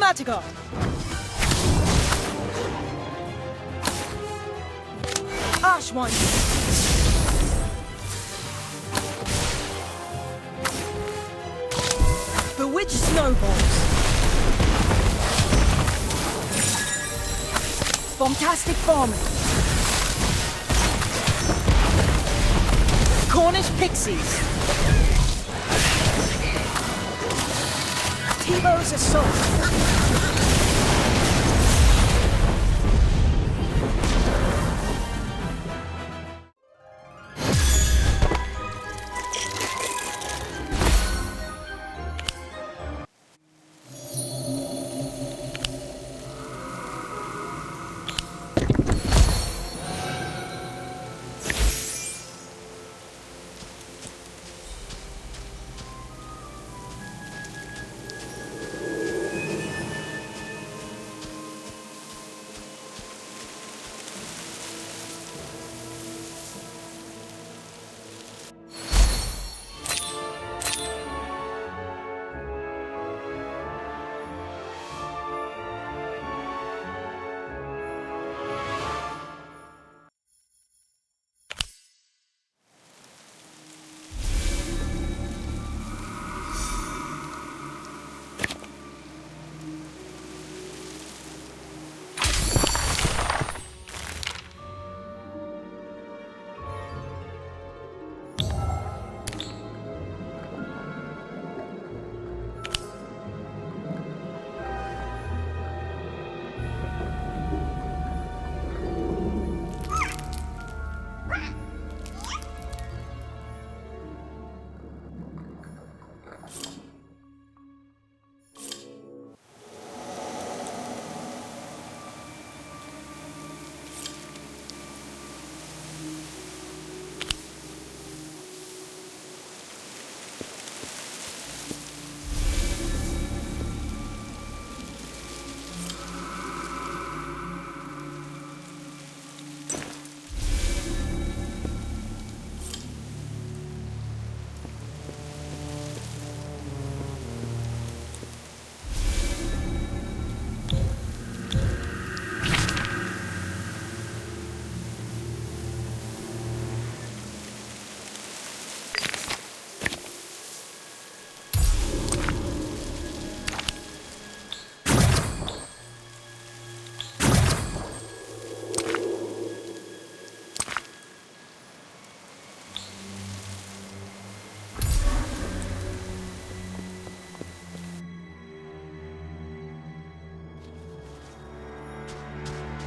Magical. Ash one. Bewitched snowballs. Bombastic bombing. Cornish pixies. Tebow's assault.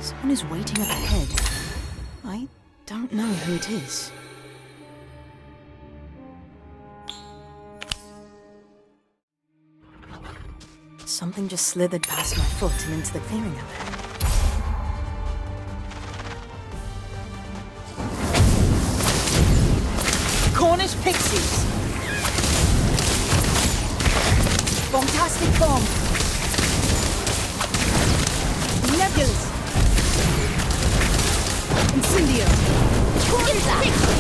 Someone is waiting up ahead. I don't know who it is. Something just slithered past my foot and into the clearing up there. Cornish pixies. Bombastic bomb. Nebulous. Incendio. Cornish pixies.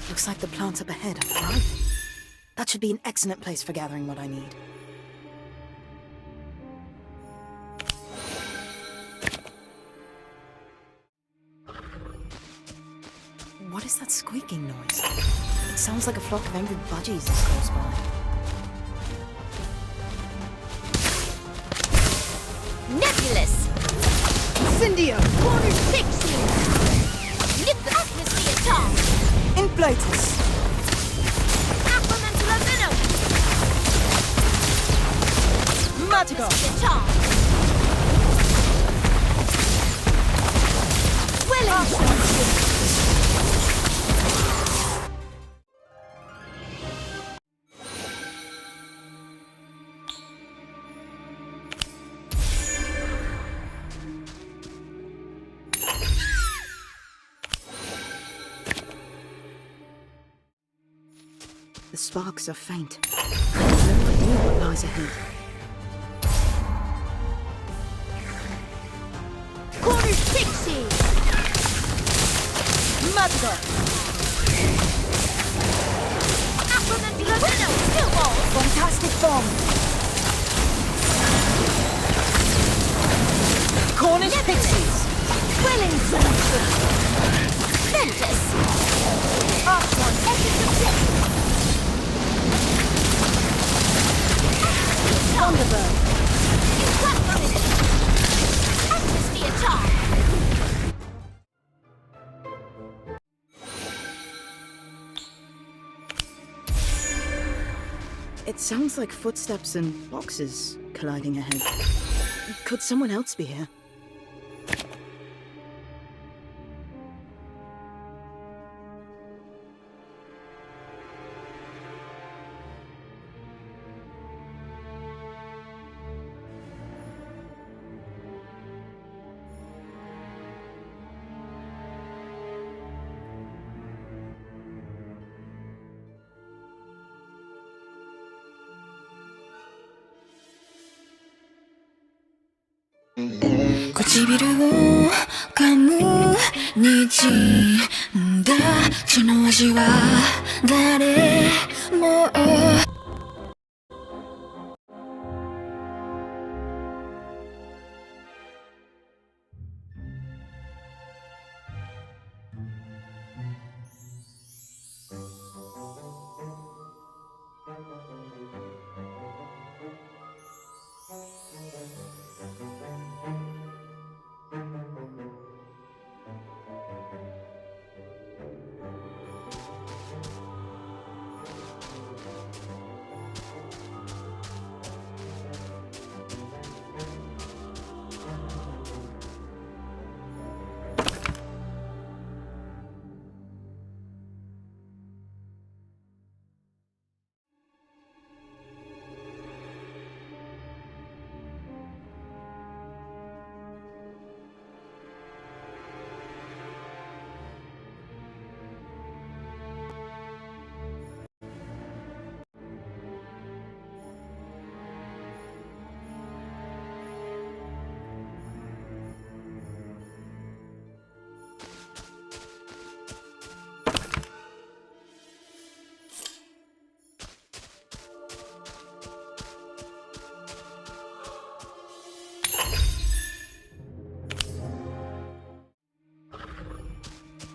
Looks like the plants up ahead are thriving. That should be an excellent place for gathering what I need. What is that squeaking noise? It sounds like a flock of angry budgies is close by. Nebulous! Incendio. Cornish pixies! Nip the atmosphere tongue! Inflatus. Aquamantula venom! Magical. The tongue! Swelling! The sparks are faint. No idea what lies ahead. Cornish pixie! Magical. Aquaman Piranha! Snowball! Fantastic bomb. Cornish pixies. Quelling solution! Ventus! Archon. Essence of Death! Thunderbird. Incorporated! Atmosphere charge! It sounds like footsteps and boxes colliding ahead. Could someone else be here?唇を噛む滲んだその味は誰も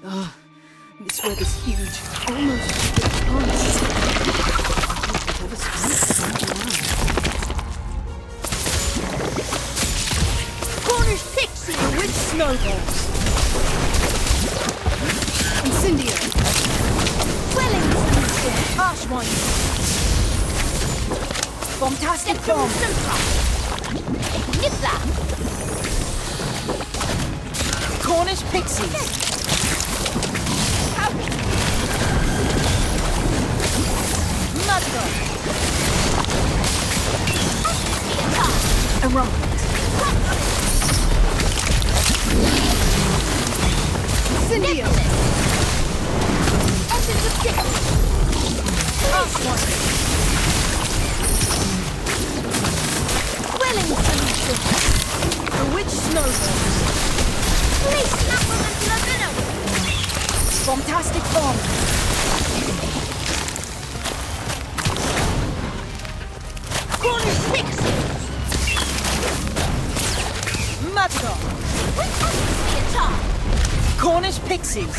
Oh, this web is huge. Almost honest. Cornish pixie. The witch snowballs. Incendio. Quelling solution! Archon. Fantastic bomb. Nibbler! Cornish pixies. Magical. Around. Incendio. Essence of Death! Archon. Quelling solution! The witch snowballs. Place Aquaman Piranha! Fantastic bomb. Cornish pixie. Magical. Atmosphere charge! Cornish pixies.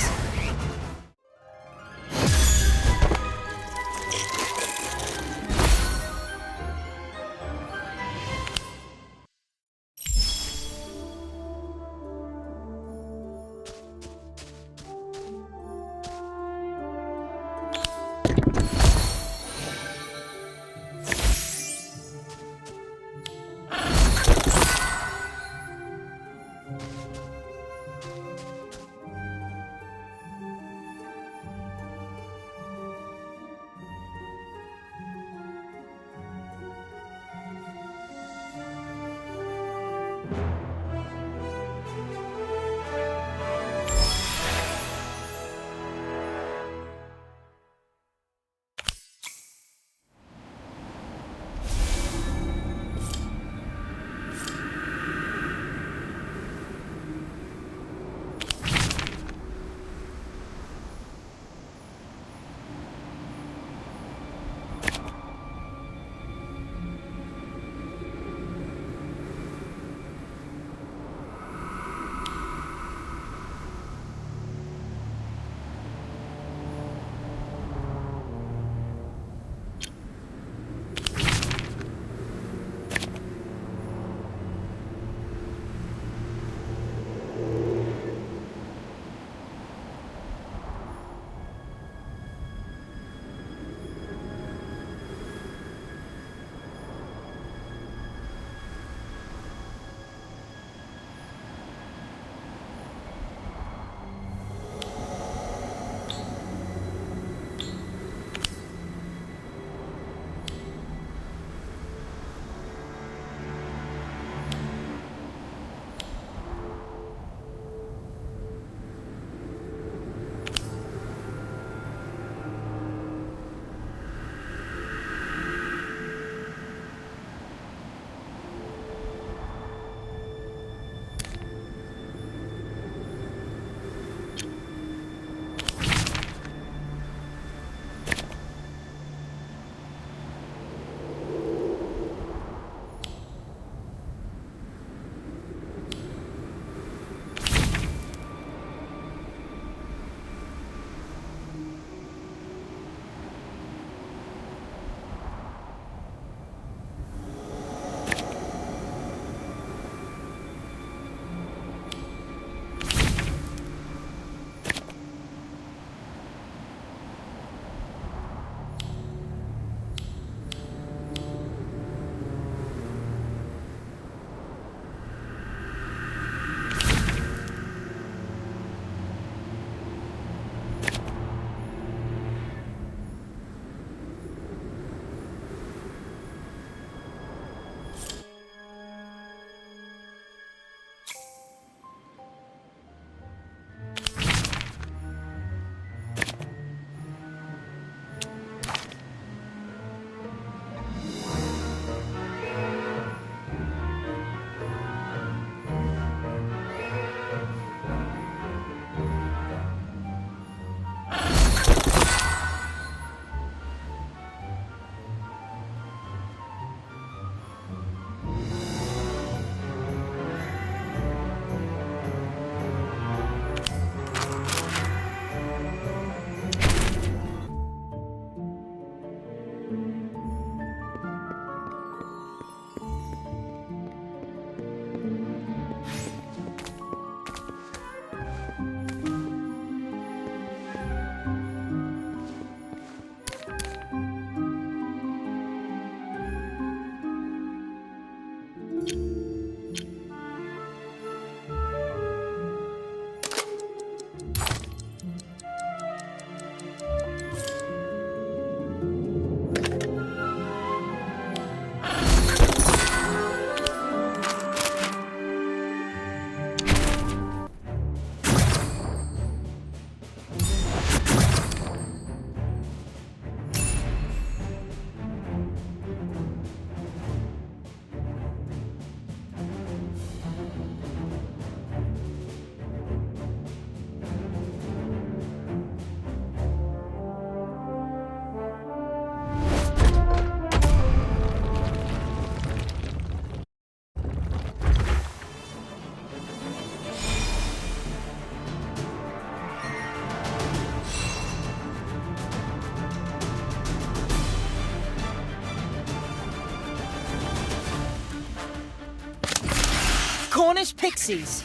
Cornish pixies.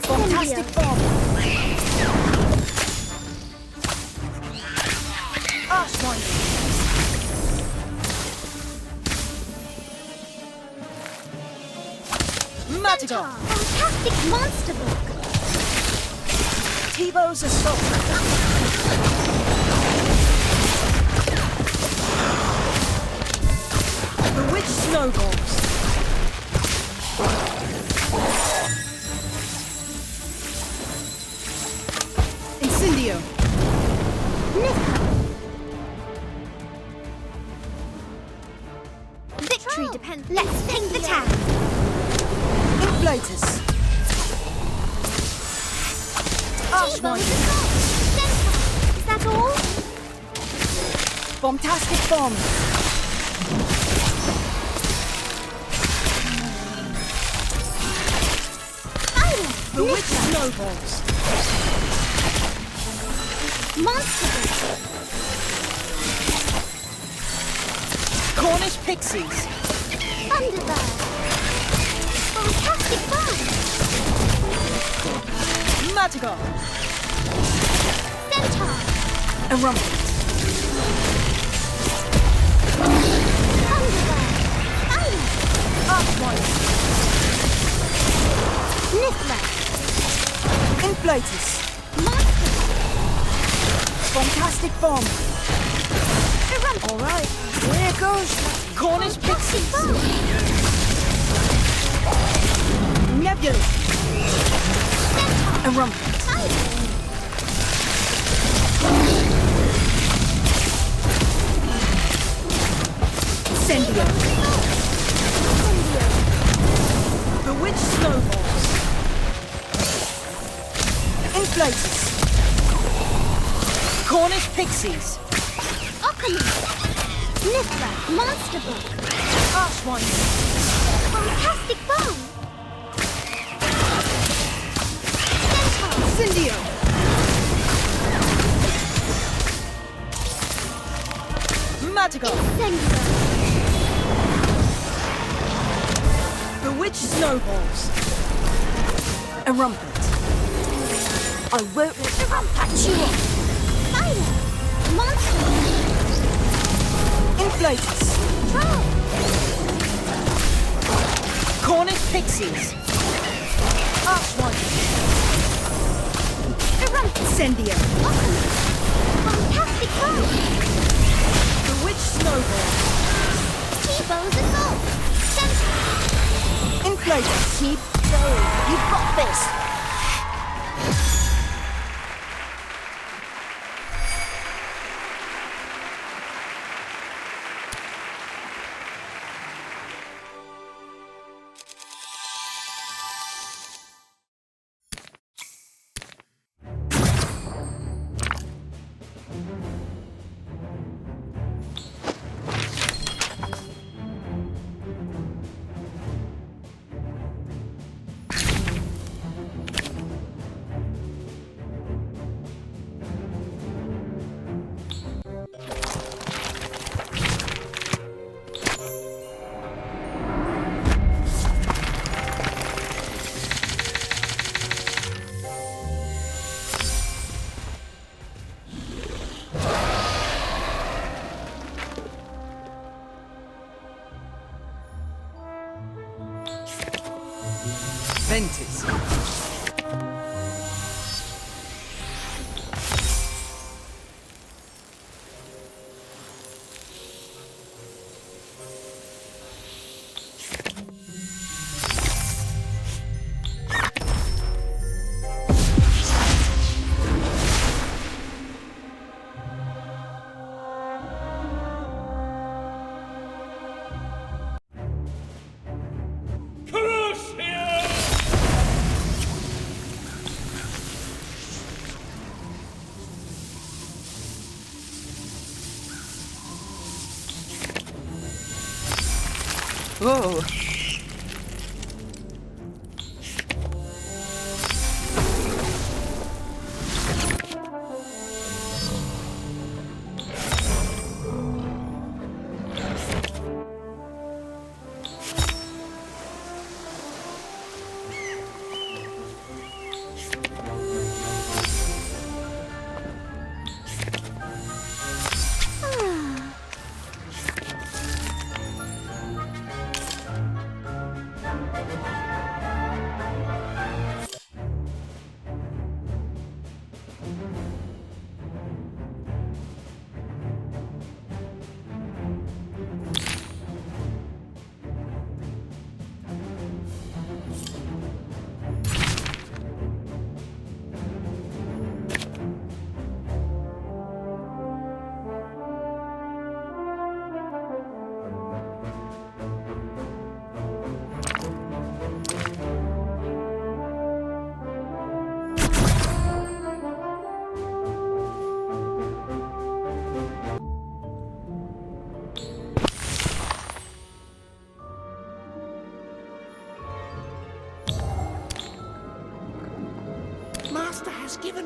Fantastic Incendio. bomb. Archwinder. Magical. Fantastic monster book. T-Bow's assault. Bewitched snowballs. Incendio. Victory depends. Let's take the town. Inflatus. Archwinder. Is that all? Bombastic bomb. Bewitched snowballs. Monster book. Cornish pixies. Thunderbird. Fantastic bomb. Magical. Centaur. A rumpet. Thunderbird. Fire. Archwinder. Niffler. Inflatus. Monster book. Fantastic bomb. Eruption. Alright, here goes. Cornish Fantastic pixies. bomb. Nebula. A rumpet. Fire. Incendio. Incendio. Bewitched snowballs. Inflatus. Cornish pixies. Oculus. Niffler. Monster book. Archwinder. Fantastic bomb. Centaur. Incendio. Magical. Incendio. Bewitched snowballs. A rumpet. I won't let the rumpet you off. Fire. Monster. Inflatus. Troll. Cornish pixies. Archwinder. Eruption. Incendio. Oculus. Fantastic bomb. Bewitched snowballs. T-Bow's assault. Centaur. Inflatus. Keep going. You've got this. Ventus. Whoa.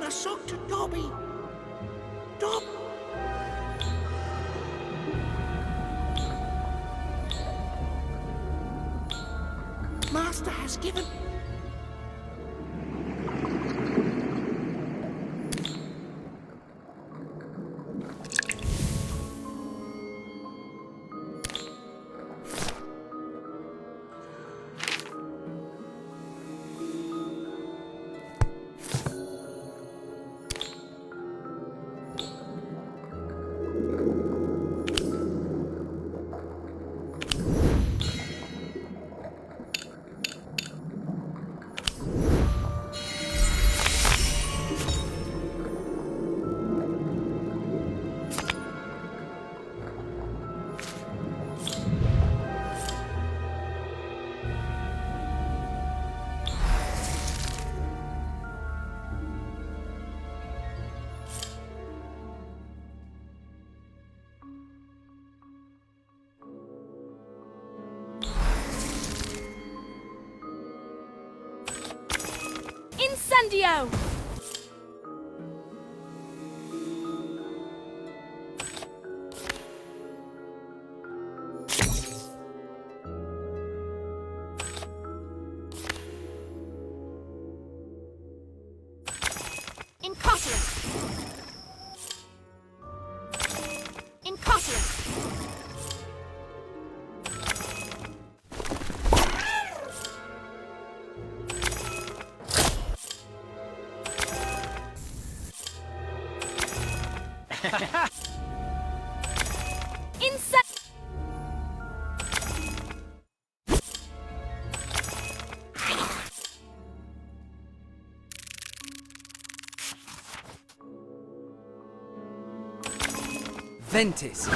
a sock to Dobby. Dob. Master has given. Incendio! Incarcerate! Incarcerate! Ventis.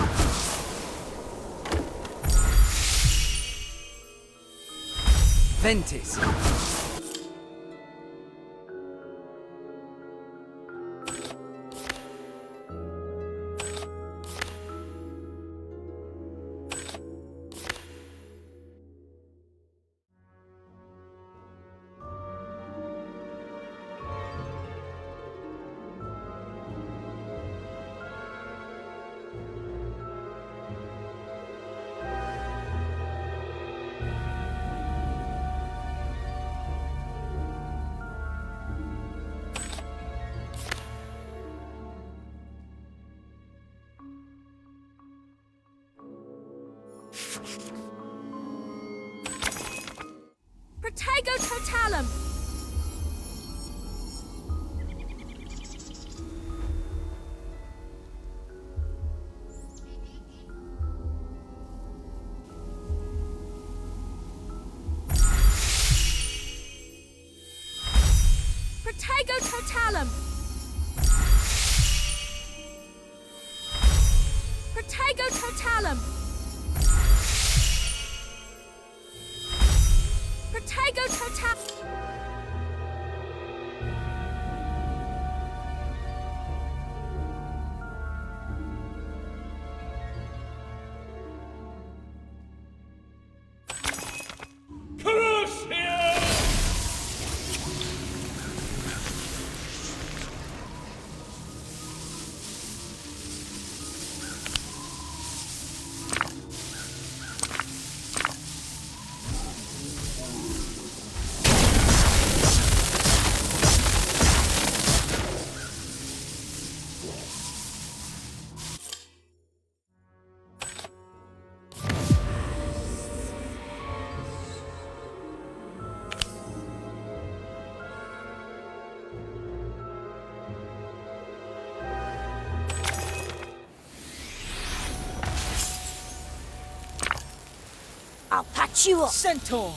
Ventis. Protego totalum! Protego totalum! Protego totalum! Protego total! I'll patch you up. Centaur.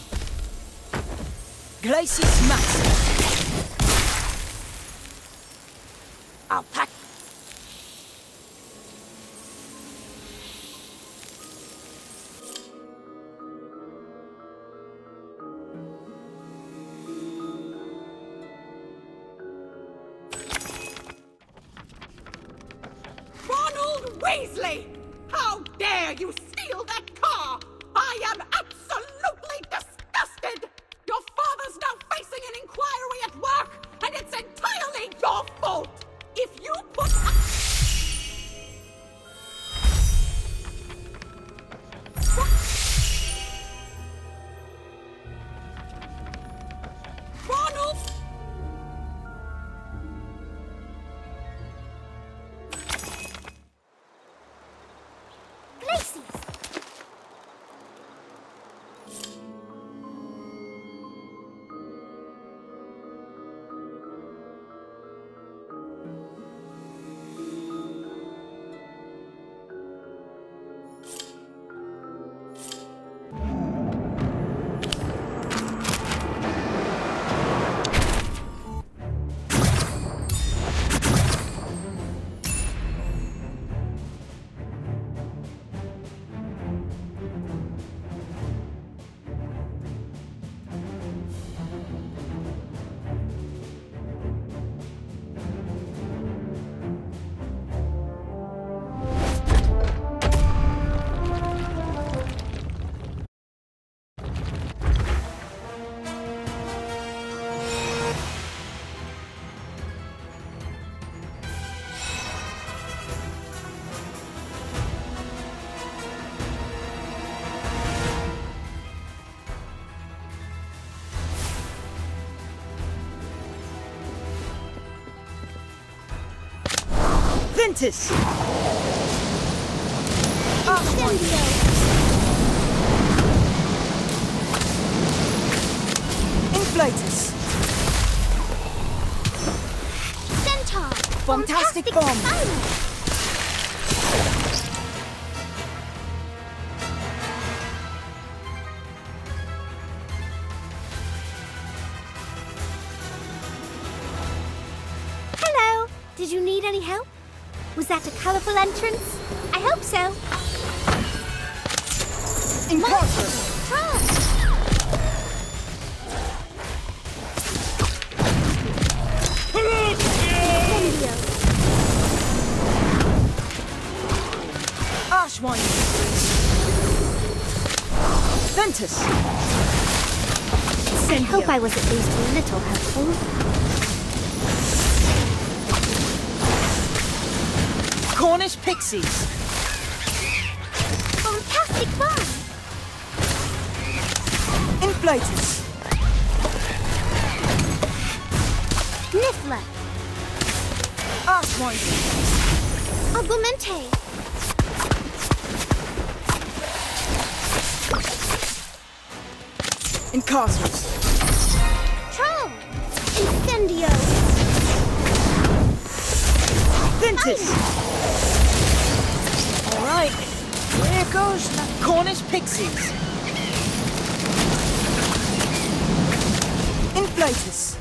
Glacis Max. I'll patch. Ronald Weasley! How dare you steal that car! I am absolutely disgusted! Your father's now facing an inquiry at work, and it's entirely your fault! Ventus! Incendio! Inflatus! Centaur! Bombastic bomb. Fire! Hello! Did you need any help? Was that a colorful entrance? I hope so. Incarcerate! Troll! Incendio! Archwind! Ventus! I hope I was at least a little helpful. Cornish pixies! Fantastic bomb! Inflatus! Niffler! Archwind! Augmente! Incarcerate! Troll! Incendio! Ventus! Alright, here goes the Cornish pixies! Inflatus!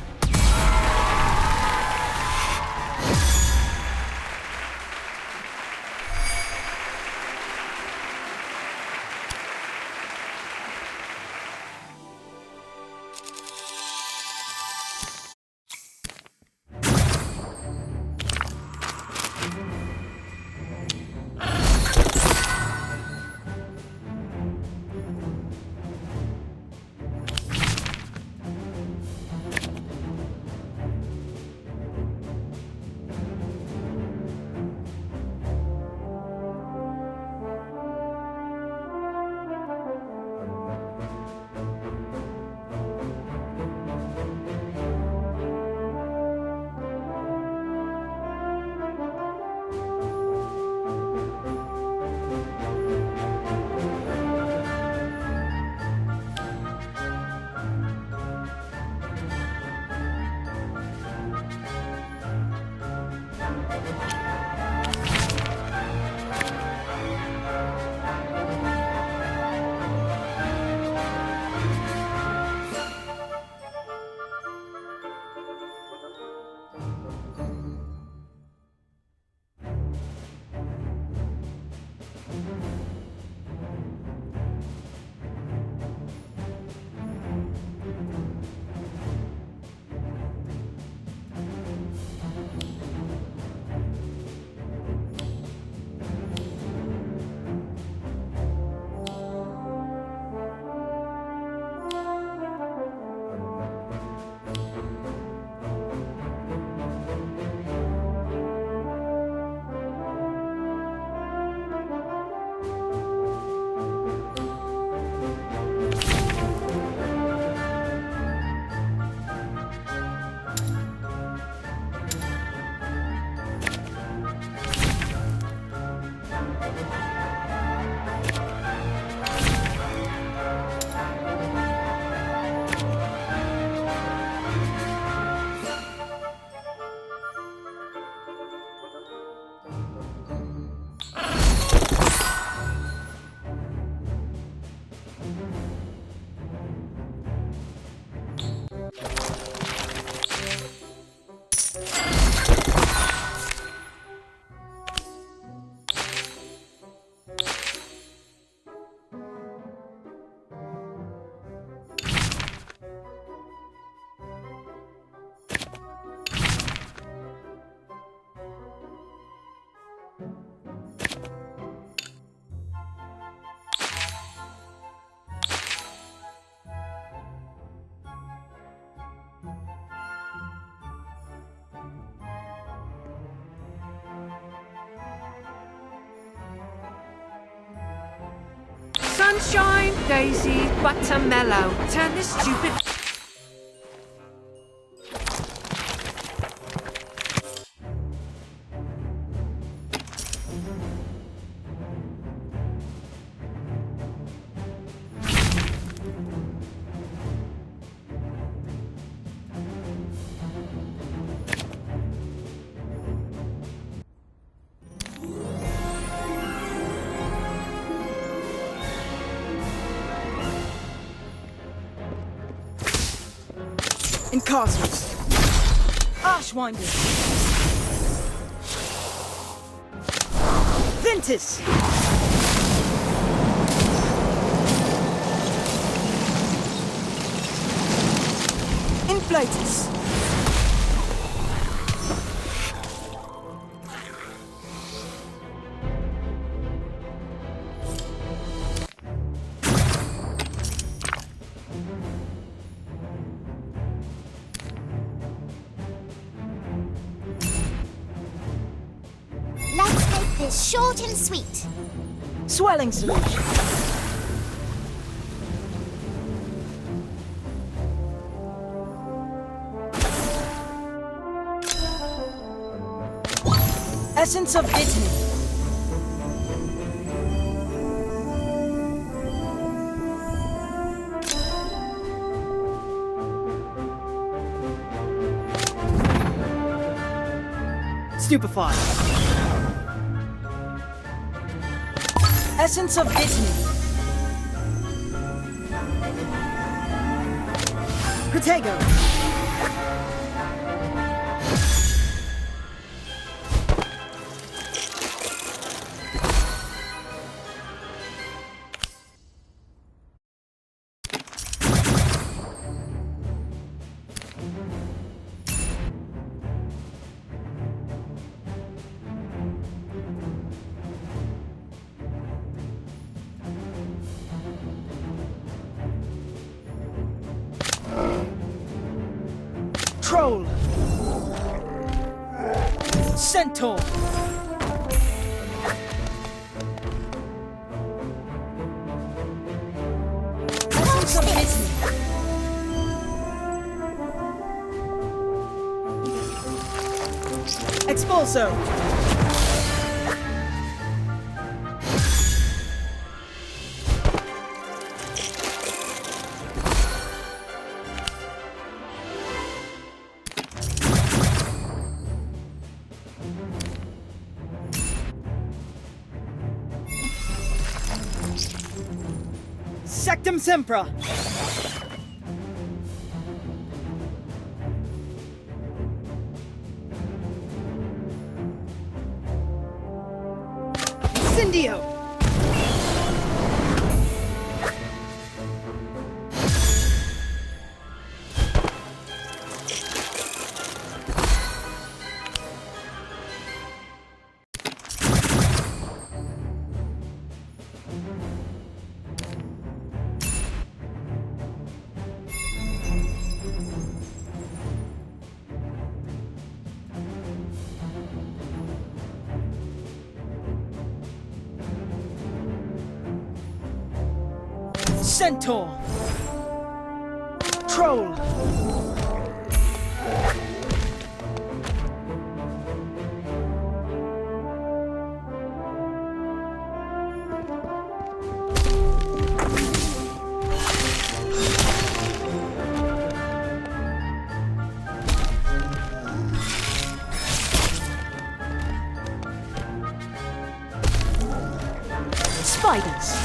Sunshine, Daisy, Buttermellow. Turn this stupid... Incarcerate. Ashwinder. Ventus. Inflatus. Let's make this short and sweet. Swelling solution. Essence of Italy. Stupefy. Essence of Italy. Protego. Troll. Centaur. Essence of Italy. Expulso. Sectum Sempra. Incendio. Centaur. Troll. Spiders.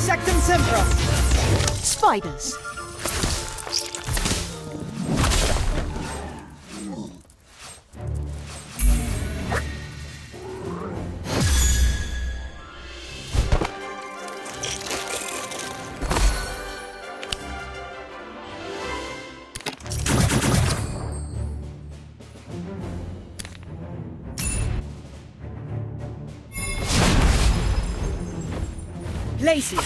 Sectum Sempra. Spiders. Lacy.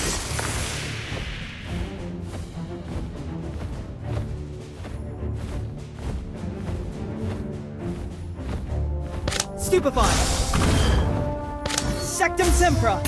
Stupefy. Sectum Sempra.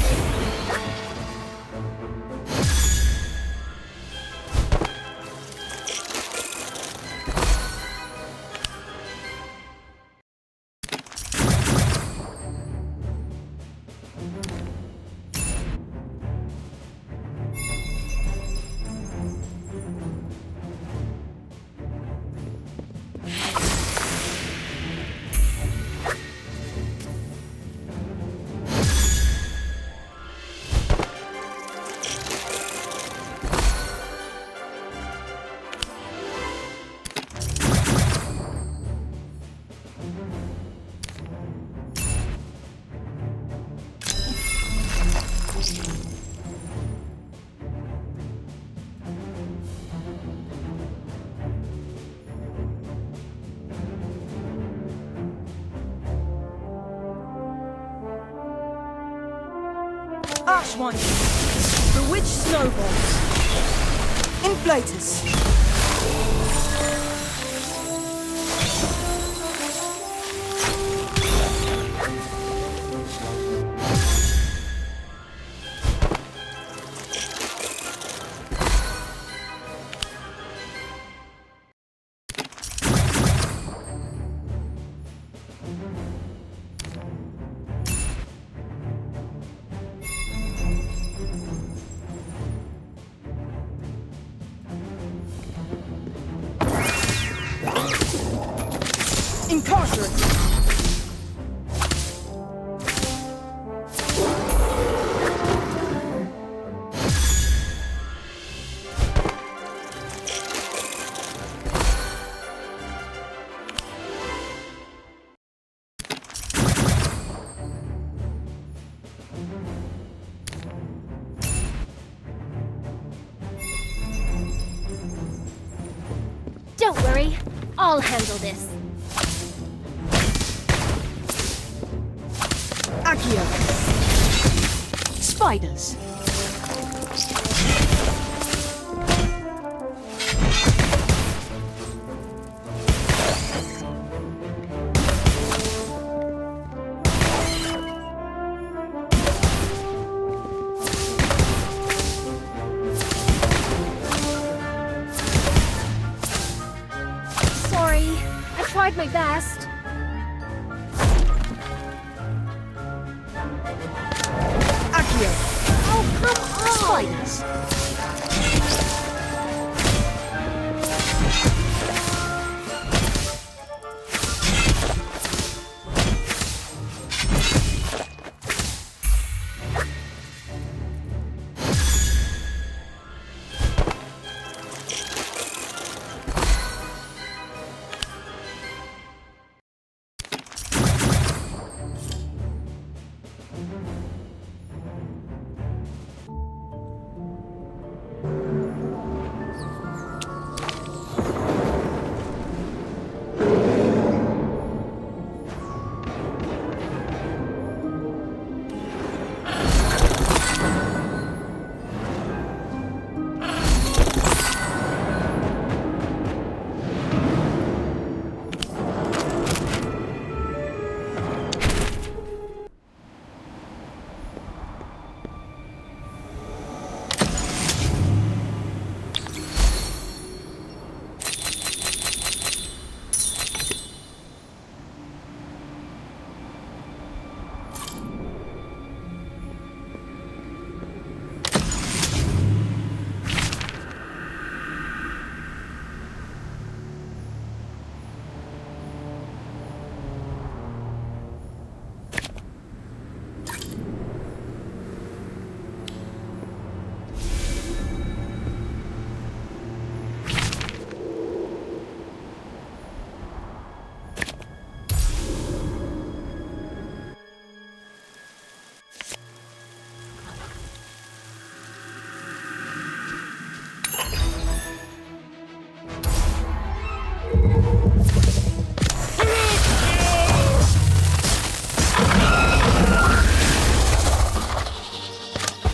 Ashwinders. Bewitched snowballs. Inflators. Incarcerate. Don't worry, I'll handle this. Accio. Spiders. Sorry, I tried my best. Accio. Oh, come on! Spiders.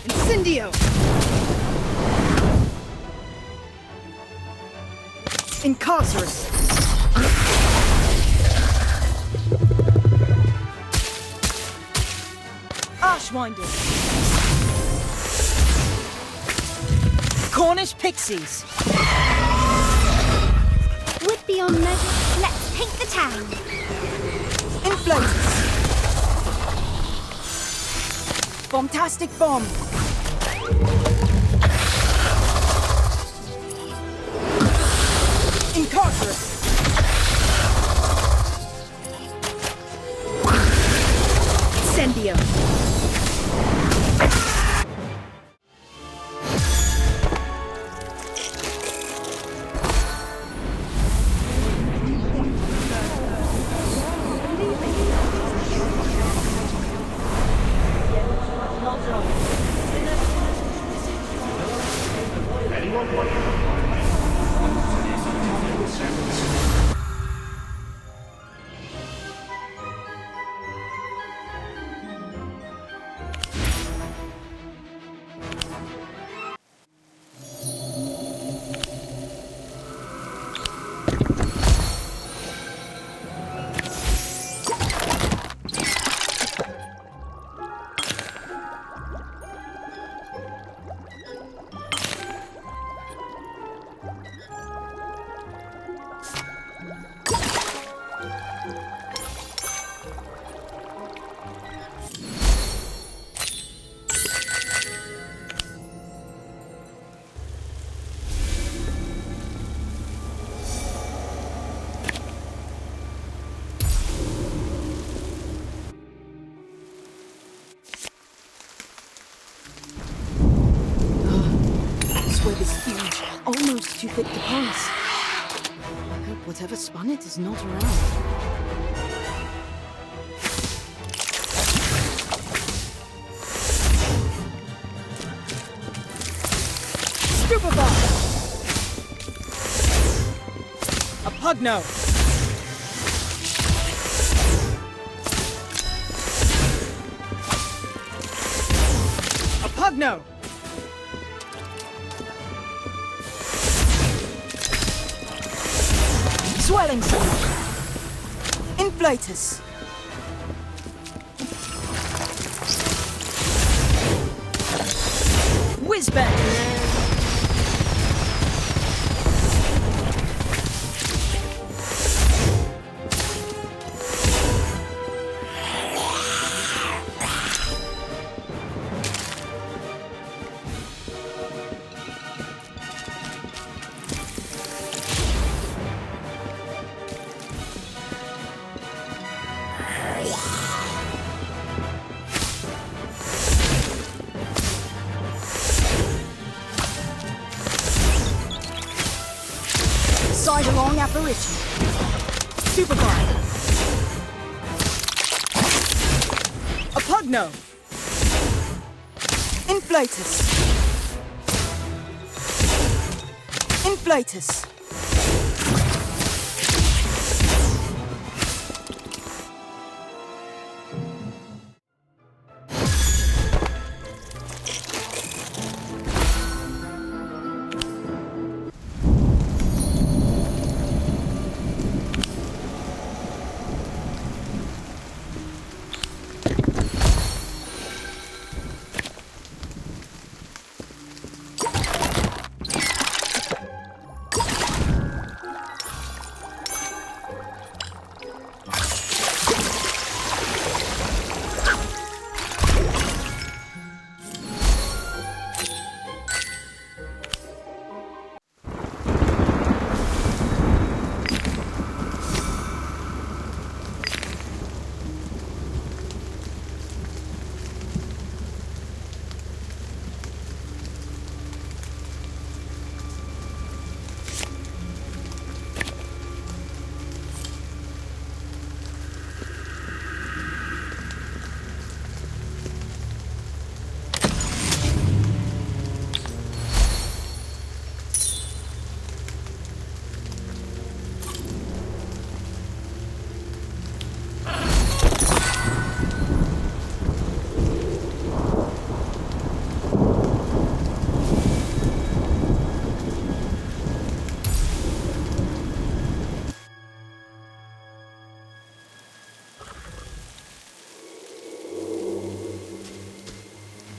Incendio. Incarcerate. Ashwinders. Cornish pixies. With beyond measure, let's paint the town. Inflators. Bombastic bomb. Incarcerate. Incendio. This web is huge, almost too thick to pass. I hope whatever spun it is not around. Stupefy! A Pugno! A Pugno! Swelling solution. Inflatus. Whizbang! Sidelong apparition. Stupefy! A Pugno! Inflatus. Inflatus.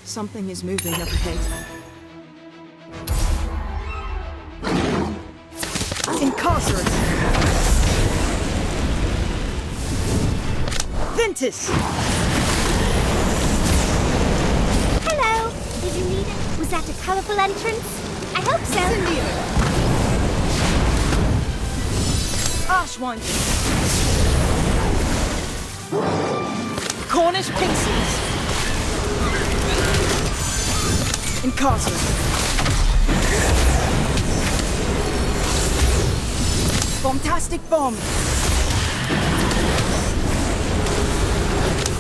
Something is moving up ahead. Incarcerate! Ventus! Hello! Did you need it? Was that a colorful entrance? I hope so. Archwinder! Cornish Pixies! Incarcerate! Bombastic Bomb!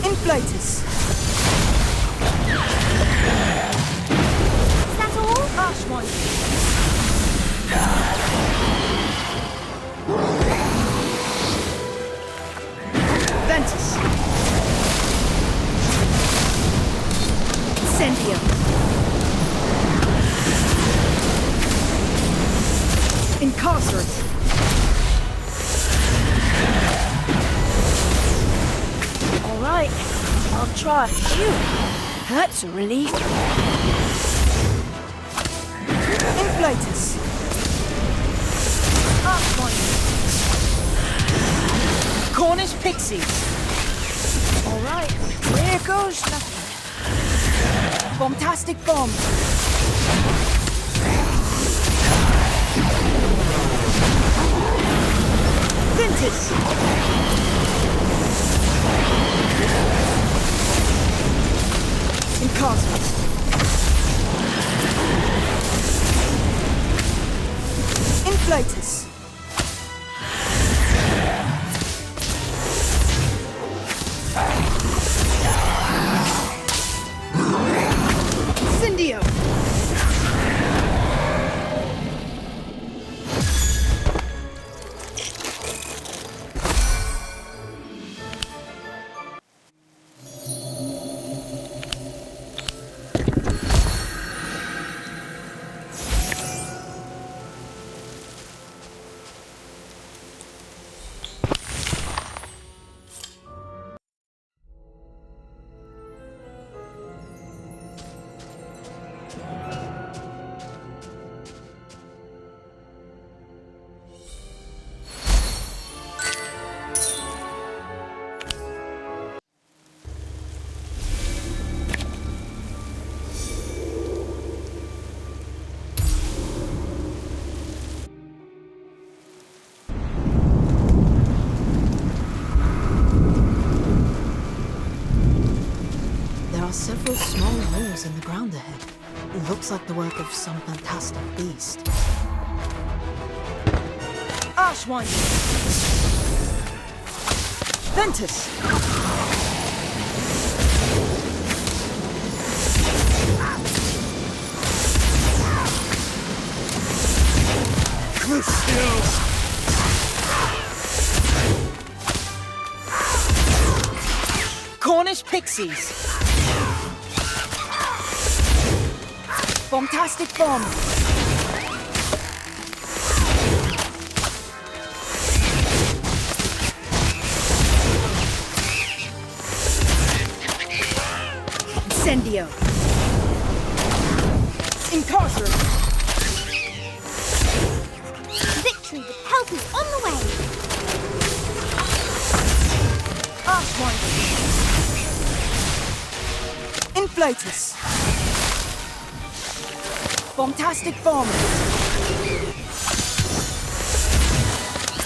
Inflatus. Is that all? Archwinder! Ventus! Incendio! Incarcerate! All right, I'll try. Phew, that's a relief. Inflatus. pixies. All right, here goes nothing. Bombastic bomb. Ventus. Incarcerate. Inflatus. Incendio. There are several small holes in the ground ahead. It looks like the work of some fantastic beast. Archwind! Ventus! Cornish pixies! Bombastic bomb! Incendio! Incarcerate! Victory, the help is on the way. Archwinder! Inflatus! Bombastic bomb!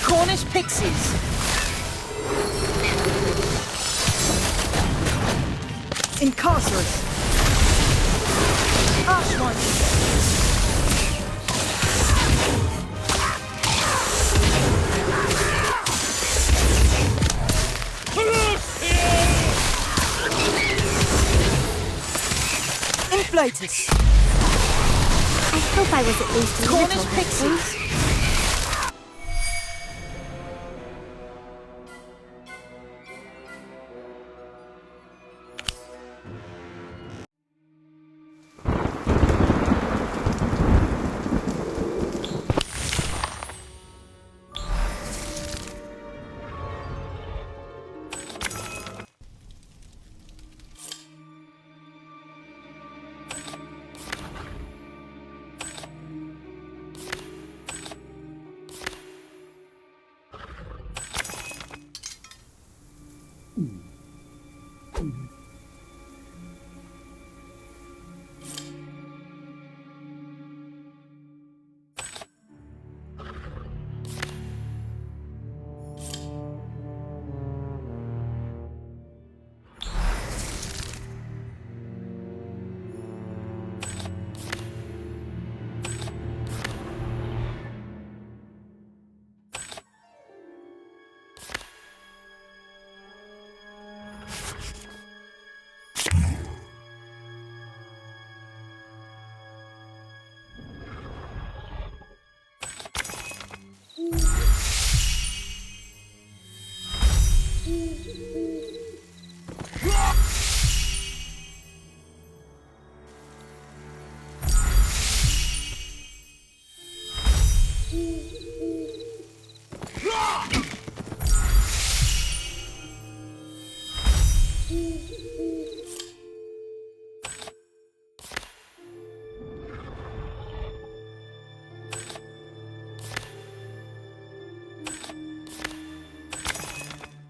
Cornish pixies! Incarcerate! Archwinder! Inflatus! I hope I was at least a Cornish little helpful. pixies!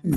Do you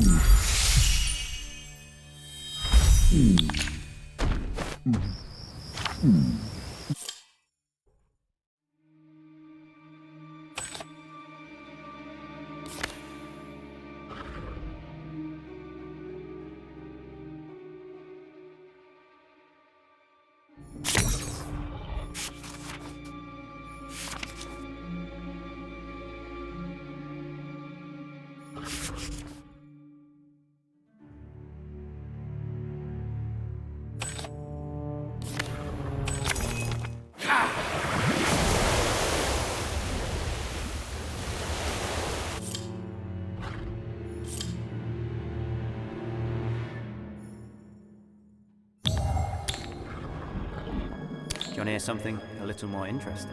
want to hear something a little more interesting?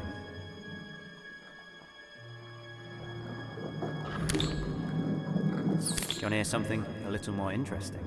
Do you want to hear something a little more interesting?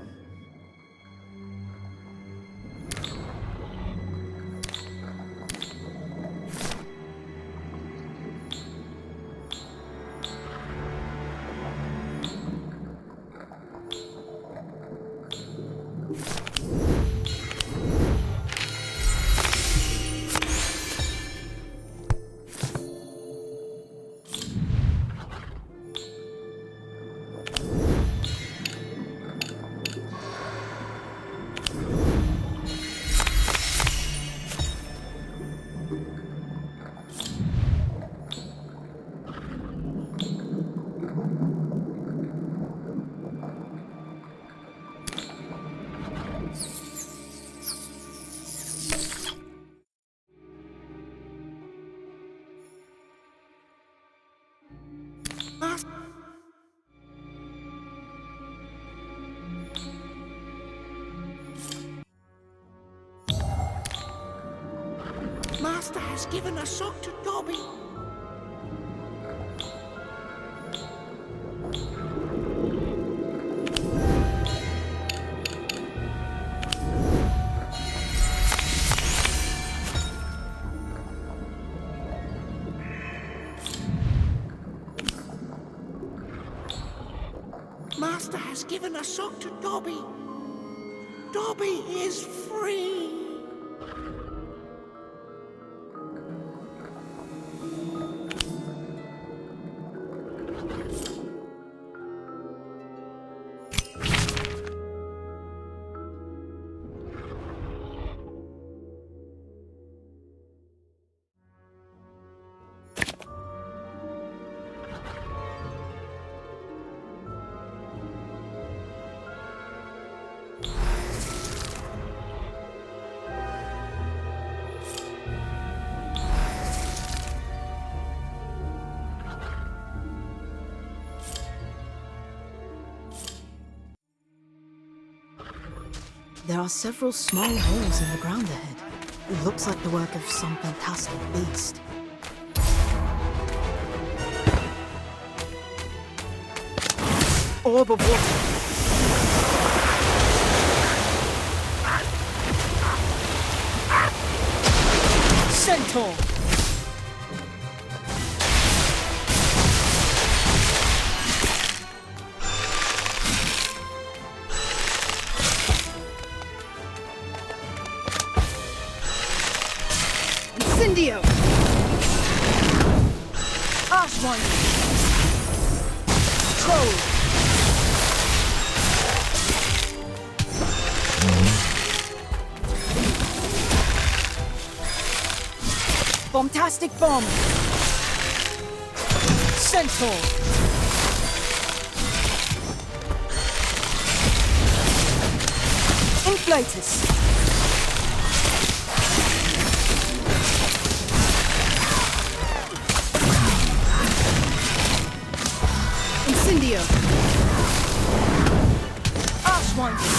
Master has given a sock to Dobby. Master has given a sock to Dobby. Dobby is free. There are several small holes in the ground ahead. It looks like the work of some fantastic beast. Orb of water. Centaur. Incendio. Archwind. Troll. Bombastic bomb. Centaur. Inflatus. Incendio. Archwinder.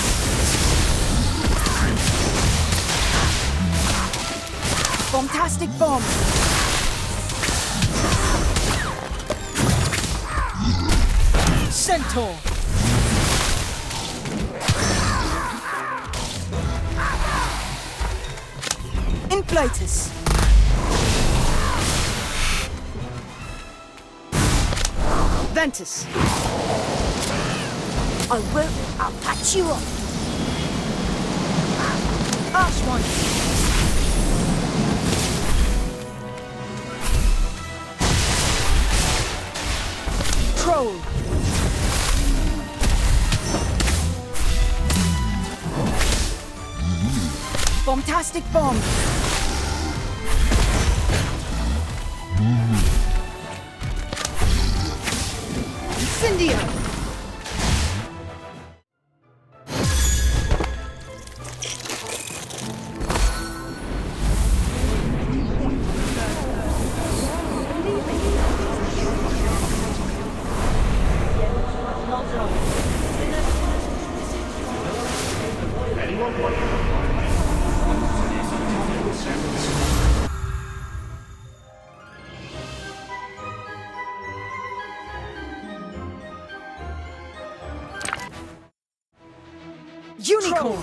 Bombastic bomb. Centaur. Inflatus. Ventus. I won't. I'll patch you up. Ash one. Troll. Bombastic bomb. Incendio. Unicorn.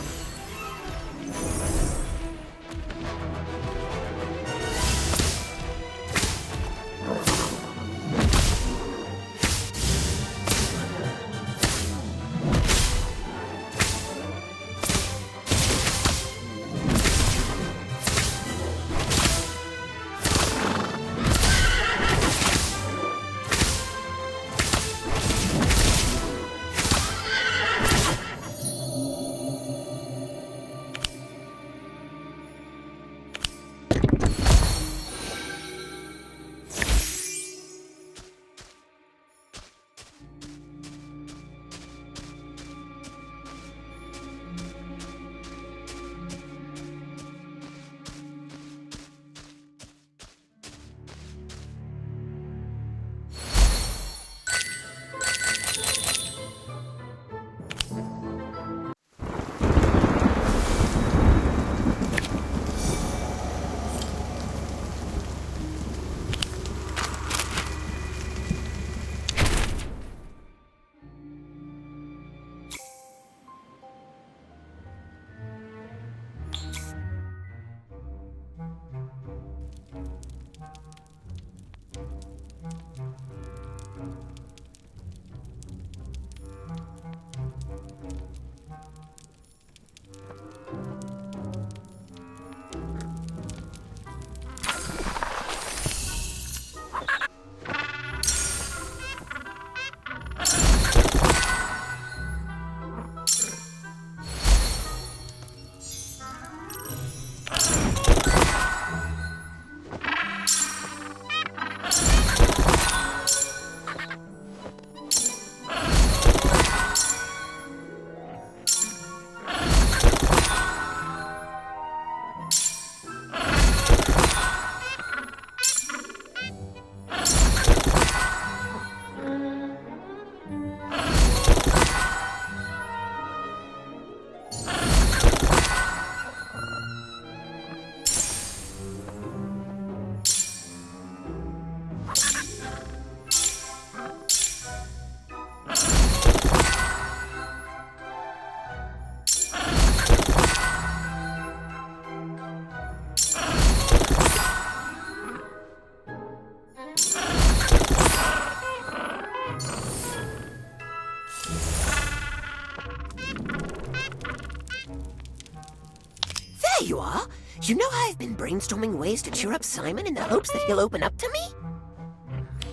There you are. You know I've been brainstorming ways to cheer up Simon in the hopes that he'll open up to me?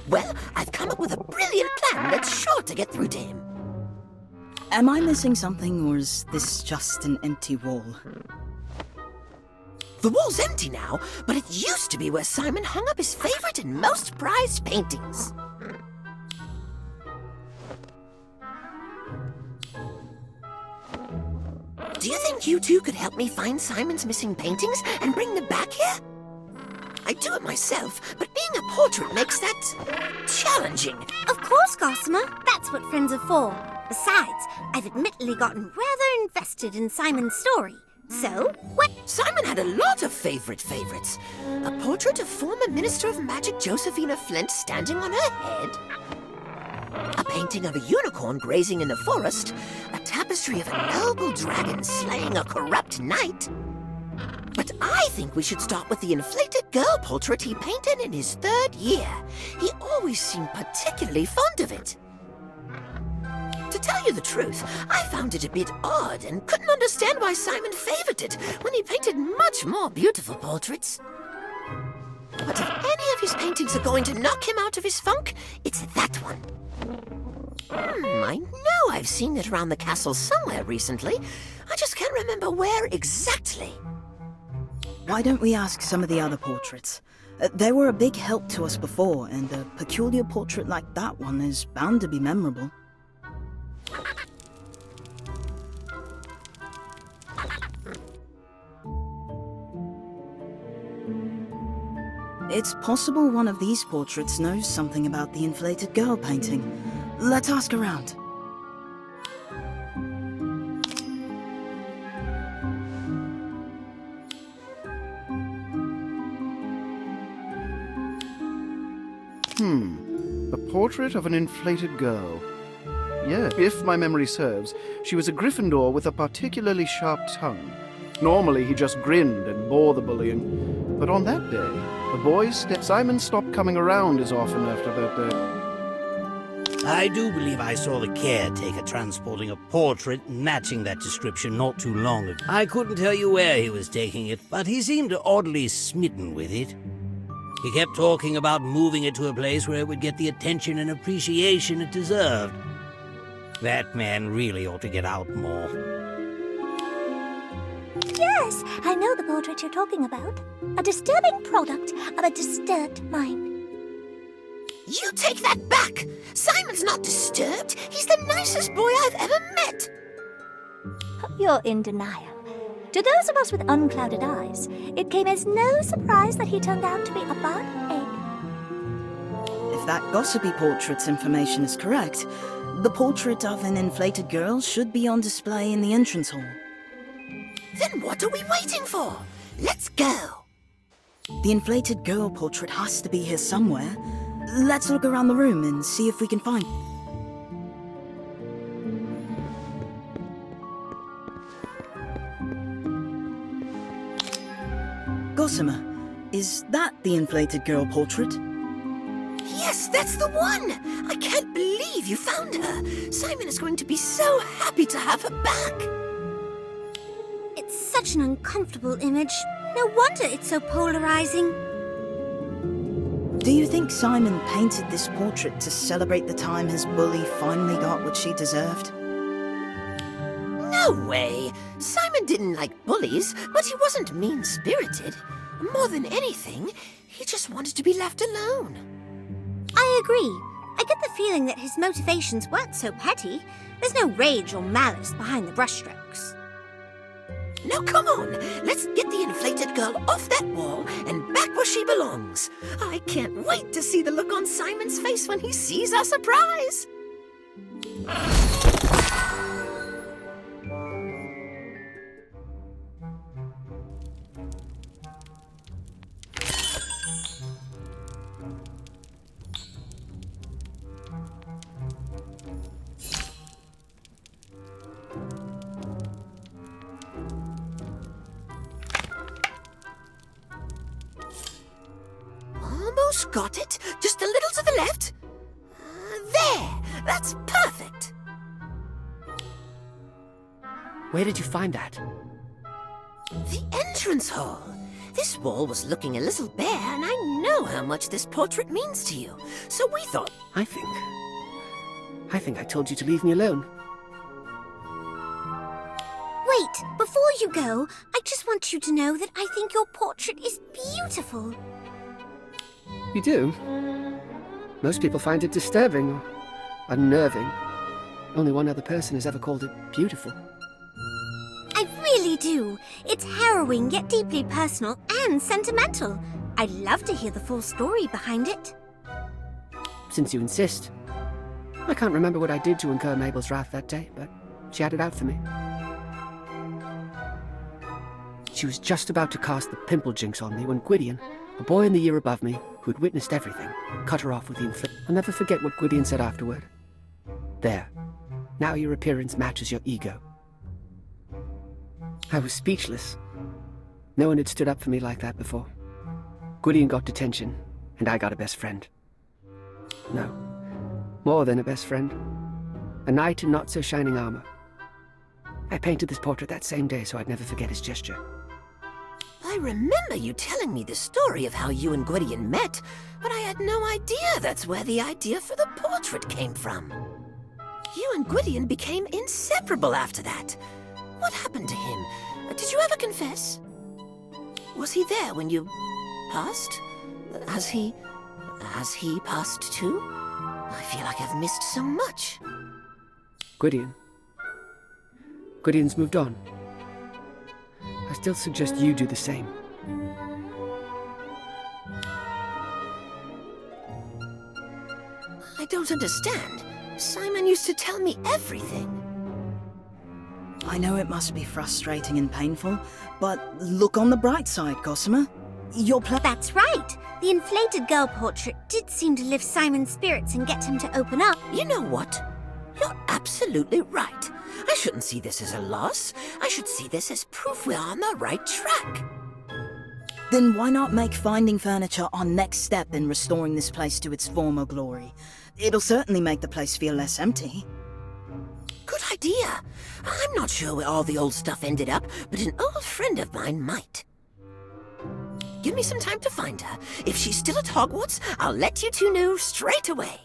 Well, I've come up with a brilliant plan that's sure to get through to him. Am I missing something, or is this just an empty wall? The wall's empty now, but it used to be where Simon hung up his favorite and most prized paintings. Do you think you two could help me find Simon's missing paintings and bring them back here? I'd do it myself, but being a portrait makes that challenging. Of course, Gossamer. That's what friends are for. Besides, I've admittedly gotten rather invested in Simon's story. So, what? Simon had a lot of favorites. A portrait of former Minister of Magic Josephina Flint standing on her head. A painting of a unicorn grazing in the forest. A tapestry of a noble dragon slaying a corrupt knight. But I think we should start with the inflated girl portrait he painted in his 3rd year. He always seemed particularly fond of it. To To tell you the truth, I found it a bit odd and couldn't understand why Simon favored it when he painted much more beautiful portraits. But if any of his paintings are going to knock him out of his funk, it's that one. I know I've seen it around the castle somewhere recently. I just can't remember where exactly. Why don't we ask some of the other portraits? They were a big help to us before, and a peculiar portrait like that one is bound to be memorable. It's possible one of these portraits knows something about the inflated girl painting. Let's ask around. A portrait of an inflated girl. Yeah, if my memory serves, she was a Gryffindor with a particularly sharp tongue. Normally, he just grinned and bore the bullying. But on that day, the boys Simon stopped coming around as often after that day. I do believe I saw the caretaker transporting a portrait matching that description not too long ago. I couldn't tell you where he was taking it, but he seemed oddly smitten with it. He kept talking about moving it to a place where it would get the attention and appreciation it deserved. That man really ought to get out more. Yes, I know the portrait you're talking about. A disturbing product of a disturbed mind. You take that back! Simon's not disturbed. He's the nicest boy I've ever met. You're in denial. To those of us with unclouded eyes, it came as no surprise that he turned out to be a bad egg. If that gossipy portrait's information is correct, the portrait of an inflated girl should be on display in the entrance hall. Then what are we waiting for? Let's go! The inflated girl portrait has to be here somewhere. Let's look around the room and see if we can find it. Gossamer, is that the inflated girl portrait? Yes, that's the one! I can't believe you found her. Simon is going to be so happy to have her back. It's such an uncomfortable image. No wonder it's so polarizing. Do you think Simon painted this portrait to celebrate the time his bully finally got what she deserved? No way! Simon didn't like bullies, but he wasn't mean-spirited. More than anything, he just wanted to be left alone. I agree. I get the feeling that his motivations weren't so petty. There's no rage or malice behind the brushstrokes. Now come on, let's get the inflated girl off that wall and back where she belongs. I can't wait to see the look on Simon's face when he sees our surprise. Almost got it. Just a little to the left. There. That's perfect. Where did you find that? The entrance hall. This wall was looking a little bare, and I know how much this portrait means to you. So we thought... I think I told you to leave me alone. Wait, before you go, I just want you to know that I think your portrait is beautiful. You do? Most people find it disturbing or unnerving. Only one other person has ever called it beautiful. I really do. It's harrowing yet deeply personal and sentimental. I'd love to hear the full story behind it. Since you insist. I can't remember what I did to incur Mabel's wrath that day, but she had it out for me. She was just about to cast the pimple jinx on me when Gwydion, a boy in the year above me, who had witnessed everything, cut her off with the inflict. I'll never forget what Gwydion said afterward. There. Now your appearance matches your ego. I was speechless. No one had stood up for me like that before. Gwydion got detention, and I got a best friend. No, more than a best friend. A knight in not-so-shining armor. I painted this portrait that same day so I'd never forget his gesture. I remember you telling me the story of how you and Gwydion met, but I had no idea that's where the idea for the portrait came from. You and Gwydion became inseparable after that. What happened to him? Did you ever confess? Was he there when you passed? Has he passed too? I feel like I've missed so much. Gwydion's moved on. I still suggest you do the same. I don't understand. Simon used to tell me everything. I know it must be frustrating and painful, but look on the bright side, Gossamer. You're That's right. The inflated girl portrait did seem to lift Simon's spirits and get him to open up. You know what? You're absolutely right. I shouldn't see this as a loss. I should see this as proof we're on the right track. Then why not make finding furniture our next step in restoring this place to its former glory? It'll certainly make the place feel less empty. Good idea. I'm not sure where all the old stuff ended up, but an old friend of mine might. Give me some time to find her. If she's still at Hogwarts, I'll let you two know straight away.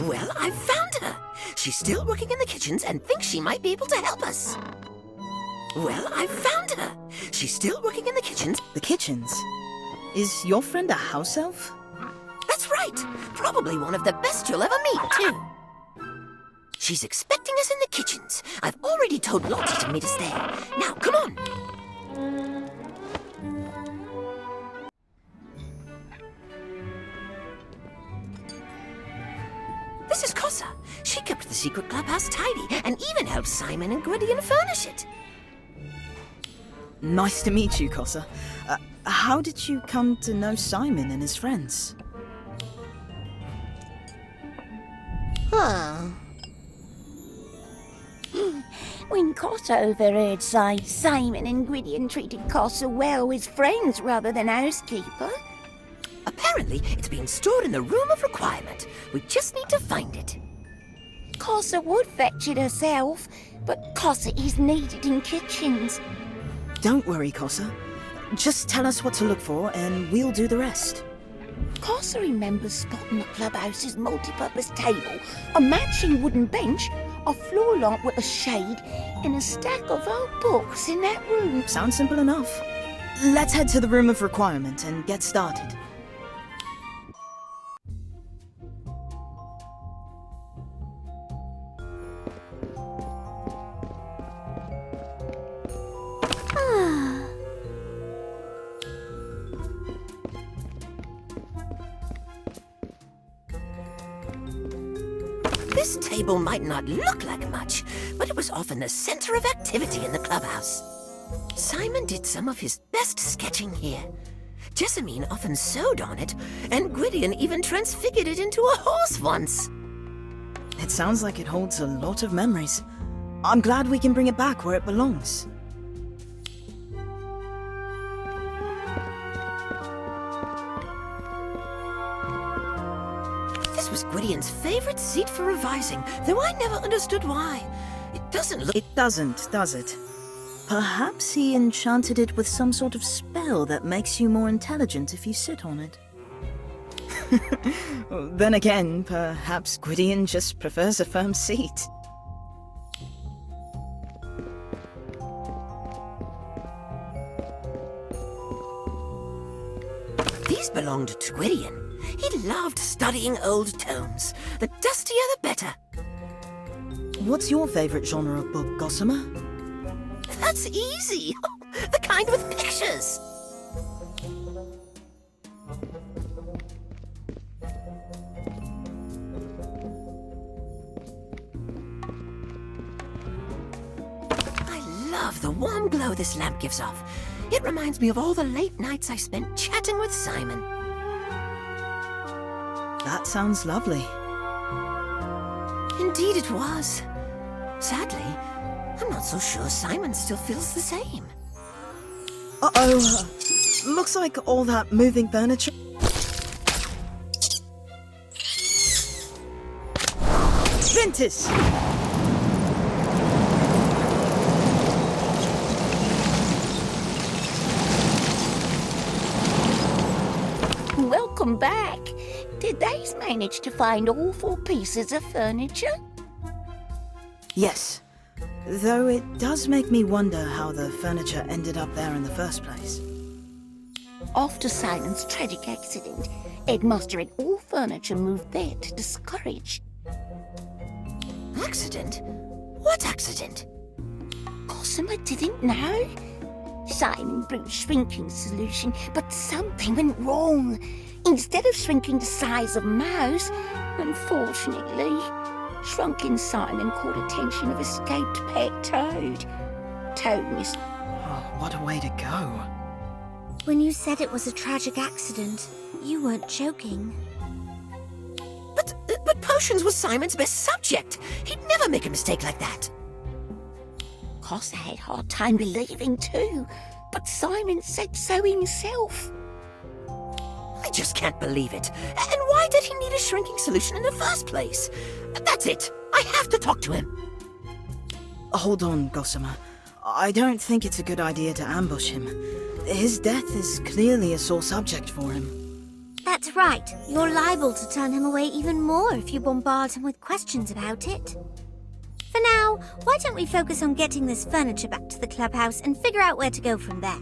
Well, I've found her. She's still working in the kitchens and thinks she might be able to help us. Well, I've found her. She's still working in the kitchens. The kitchens? Is your friend a house elf? That's right. Probably one of the best you'll ever meet, too. She's expecting us in the kitchens. I've already told Lottie to meet us there. Now, come on. This is Kossa. She kept the secret clubhouse tidy and even helped Simon and Gwydion furnish it. Nice to meet you, Kossa. How did you come to know Simon and his friends? When Kossa overheard Simon and Gwydion treated Kossa well as friends rather than housekeeper. Apparently, it's being stored in the Room of Requirement. We just need to find it. Kossa would fetch it herself, but Kossa is needed in kitchens. Don't worry, Kossa. Just tell us what to look for and we'll do the rest. Kossa remembers spotting the clubhouse's multi-purpose table, a matching wooden bench, a floor lamp with a shade, and a stack of old books in that room. Sounds simple enough. Let's head to the Room of Requirement and get started. This table might not look like much, but it was often the center of activity in the clubhouse. Simon did some of his best sketching here. Jessamine often sewed on it, and Gwydion even transfigured it into a horse once. It sounds like it holds a lot of memories. I'm glad we can bring it back where it belongs. This was Gwydion's favorite seat for revising, though I never understood why. It doesn't look... It doesn't, does it? Perhaps he enchanted it with some sort of spell that makes you more intelligent if you sit on it. Then again, perhaps Gwydion just prefers a firm seat. These belonged to Gwydion. He loved studying old tomes. The dustier the better. What's your favorite genre of book, Gossamer? That's easy. The kind with pictures. I love the warm glow this lamp gives off. It reminds me of all the late nights I spent chatting with Simon. That sounds lovely. Indeed it was. Sadly, I'm not so sure Simon still feels the same. Uh-oh. Looks like all that moving furniture... Ventus! Welcome back. Did they manage to find all 4 pieces of furniture? Yes. Though it does make me wonder how the furniture ended up there in the first place. After Simon's tragic accident, Ed must have had all furniture moved there to discourage. Accident? What accident? Gossamer didn't know. Simon brewed shrinking solution, but something went wrong. Instead of shrinking the size of Mouse, unfortunately, shrunken Simon caught attention of escaped pet Toad. Toad missed. Oh, what a way to go. When you said it was a tragic accident, you weren't joking. But potions was Simon's best subject. He'd never make a mistake like that. Costa had a hard time believing too, but Simon said so himself. I just can't believe it. And why did he need a shrinking solution in the first place? That's it. I have to talk to him. Hold on, Gossamer. I don't think it's a good idea to ambush him. His death is clearly a sore subject for him. That's right. You're liable to turn him away even more if you bombard him with questions about it. For now, why don't we focus on getting this furniture back to the clubhouse and figure out where to go from there?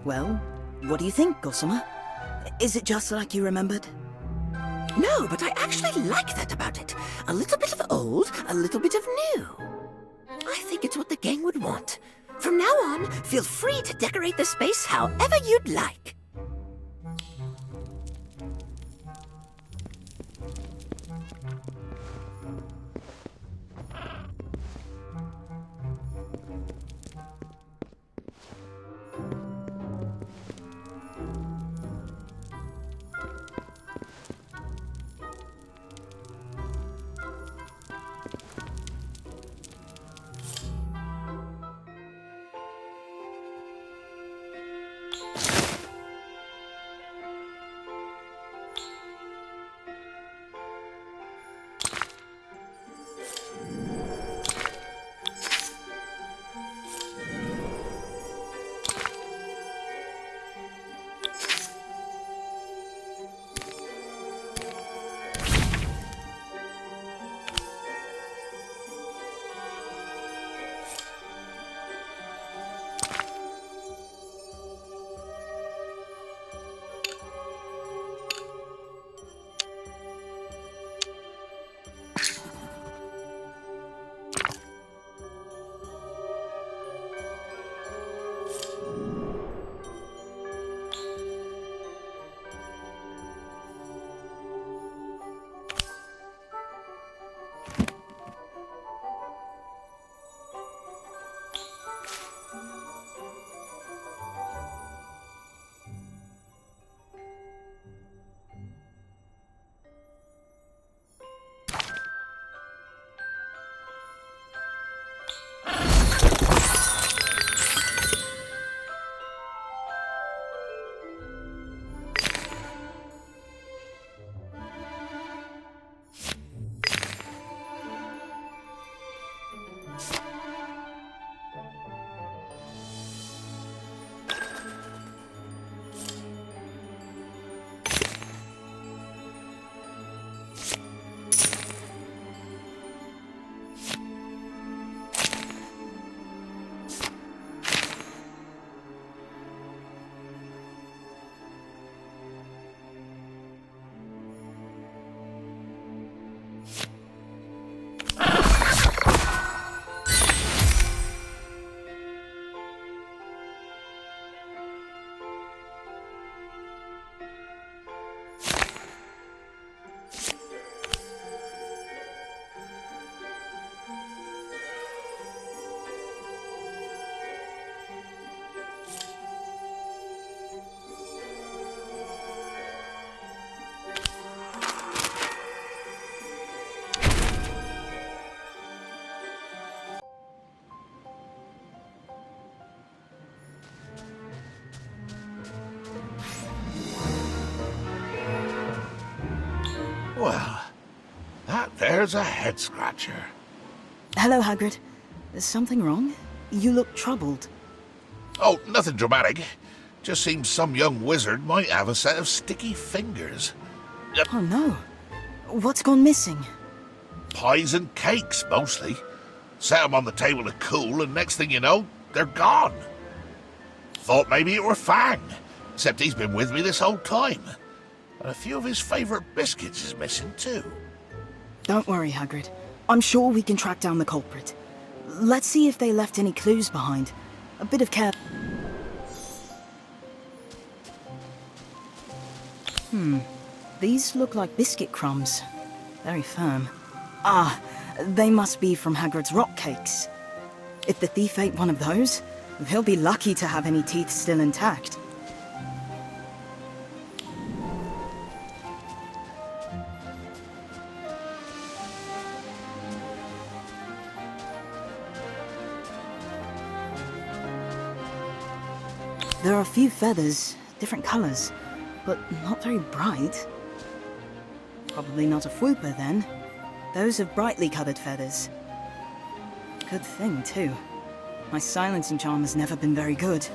Well, what do you think, Gossamer? Is it just like you remembered? No, but I actually like that about it. A little bit of old, a little bit of new. I think it's what the gang would want. From now on, feel free to decorate the space however you'd like. Well, that there's a head-scratcher. Hello, Hagrid. Is something wrong? You look troubled. Oh, nothing dramatic. Just seems some young wizard might have a set of sticky fingers. Oh no. What's gone missing? Pies and cakes, mostly. Set 'em on the table to cool, and next thing you know, they're gone. Thought maybe it were Fang, except he's been with me this whole time. And a few of his favourite biscuits is missing too. Don't worry, Hagrid. I'm sure we can track down the culprit. Let's see if they left any clues behind. A bit of care. These look like biscuit crumbs. Very firm. Ah, they must be from Hagrid's rock cakes. If the thief ate one of those, he'll be lucky to have any teeth still intact. There are a few feathers, different colors, but not very bright. Probably not a Fwooper, then. Those have brightly colored feathers. Good thing, too. My silencing charm has never been very good.